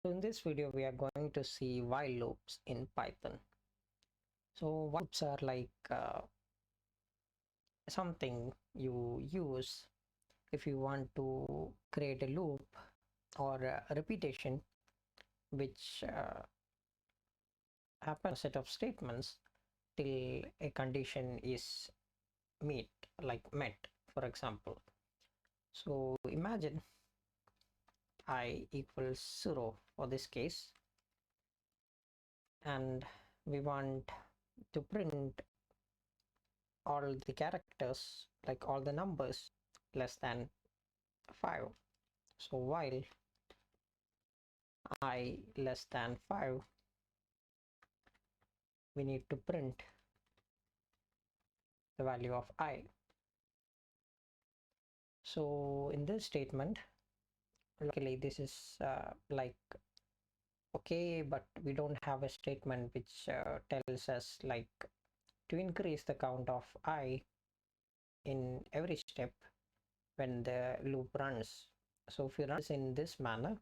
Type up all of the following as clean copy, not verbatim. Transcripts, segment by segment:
So in this video, we are going to see while loops in Python. So while loops are like something you use if you want to create a loop or a repetition which happens a set of statements till a condition is met, for example. So imagine I equals 0 for this case, and we want to print all the characters, like all the numbers less than 5. So while I less than 5, we need to print the value of I. So in this statement, luckily this is like okay, but we don't have a statement which tells us like to increase the count of I in every step when the loop runs. So if you run this in this manner,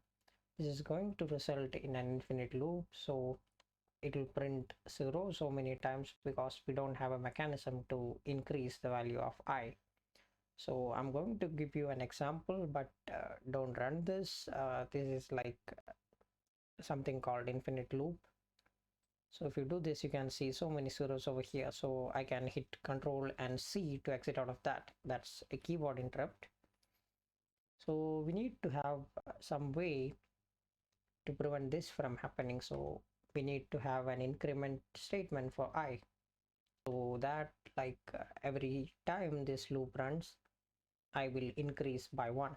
this is going to result in an infinite loop. So it will print 0 so many times because we don't have a mechanism to increase the value of I. So I'm going to give you an example, but don't run this. This is like something called infinite loop. So if you do this, you can see so many zeros over here. So I can hit Control and C to exit out of that. That's a keyboard interrupt. So we need to have some way to prevent this from happening. So we need to have an increment statement for I. So that like every time this loop runs, I will increase by 1.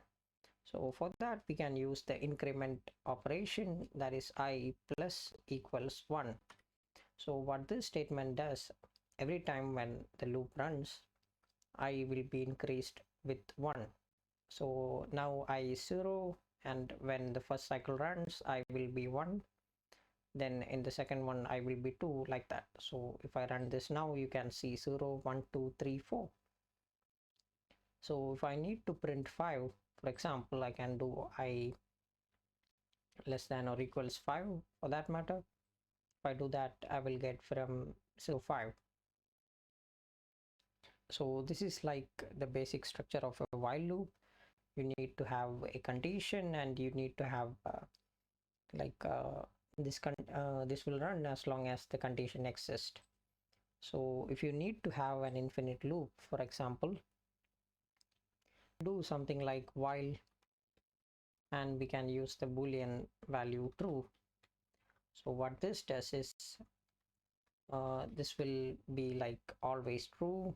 So for that, we can use the increment operation, that is I plus equals 1. So what this statement does, every time when the loop runs, I will be increased with 1. So now I is 0, and when the first cycle runs, I will be 1. Then in the second one, I will be 2, like that. So if I run this now, you can see 0, 1, 2, 3, 4. So if I need to print 5, for example, I can do I less than or equals 5 for that matter. If I do that, I will get from 0, 5. So this is like the basic structure of a while loop. You need to have a condition, and you need to have this will run as long as the condition exists. So if you need to have an infinite loop, for example, do something like while, and we can use the boolean value true. So what this does is this will be like always true.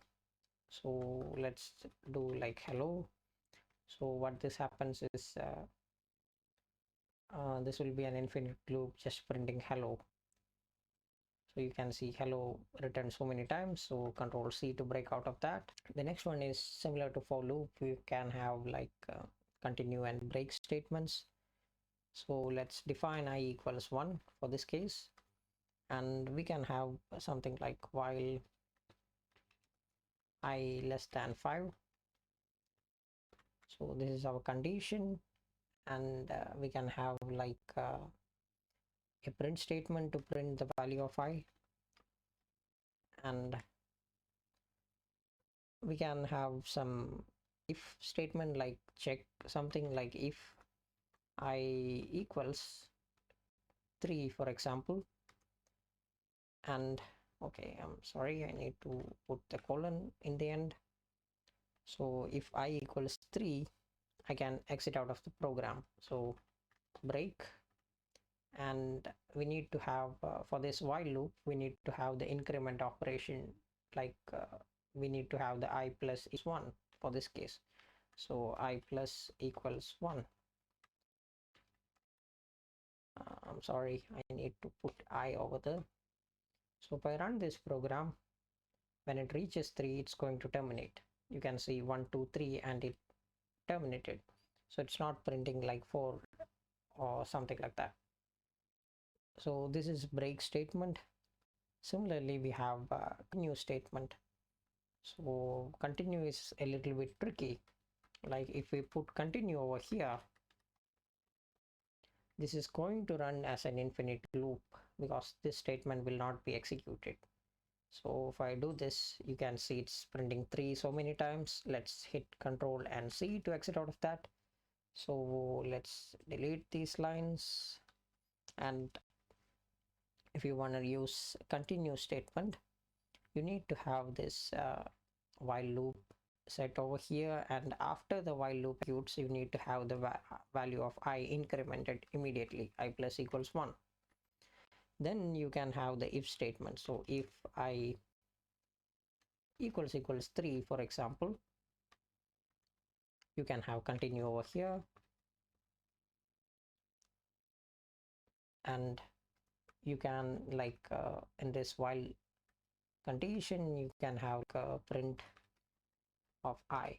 So let's do like hello. So what this happens is this will be an infinite loop just printing hello. So you can see hello written so many times. So Control C to break out of that. The next one is similar to for loop. You can have like continue and break statements. So let's define I equals 1 for this case, and we can have something like while I less than 5. So this is our condition, and we can have like a print statement to print the value of I, and we can have some if statement like check something like if I equals 3, for example, and okay, I'm sorry, I need to put the colon in the end. So if I equals 3, I can exit out of the program. So break, and we need to have for this while loop, we need to have the increment operation, like we need to have the I plus is 1 for this case. So I plus equals 1. I'm sorry, I need to put I over there. So if I run this program, when it reaches 3, it's going to terminate. You can see 1, 2, 3, and it terminated. So it's not printing like 4 or something like that. So this is break statement. Similarly, we have continue statement. So continue is a little bit tricky. Like if we put continue over here, this is going to run as an infinite loop because this statement will not be executed. So if I do this, you can see it's printing 3 so many times. Let's hit Control and C to exit out of that. So let's delete these lines, and if you want to use continue statement, you need to have this while loop set over here, and after the while loop executes, you need to have the value of I incremented immediately, I plus equals 1. Then you can have the if statement. So if I equals 3, for example, you can have continue over here, and you can like in this while condition, you can have a print of I.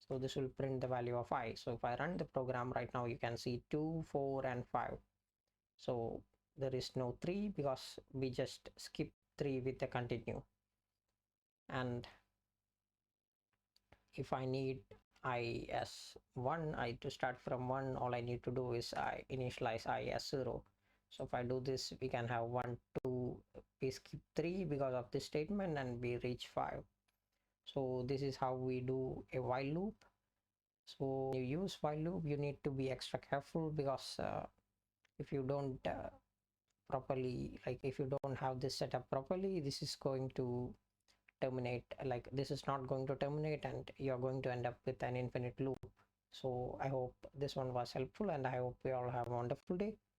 So this will print the value of I. So if I run the program right now, you can see 2, 4, and 5. So there is no 3 because we just skip 3 with the continue. And if I need I as 1, I to start from 1, all I need to do is I initialize I as 0. So if I do this, we can have 1, 2, we skip 3 because of this statement, and we reach 5. So this is how we do a while loop. So when you use while loop, you need to be extra careful because if you don't properly, like if you don't have this set up properly, this is going to terminate, like this is not going to terminate, and you're going to end up with an infinite loop. So I hope this one was helpful, and I hope we all have a wonderful day.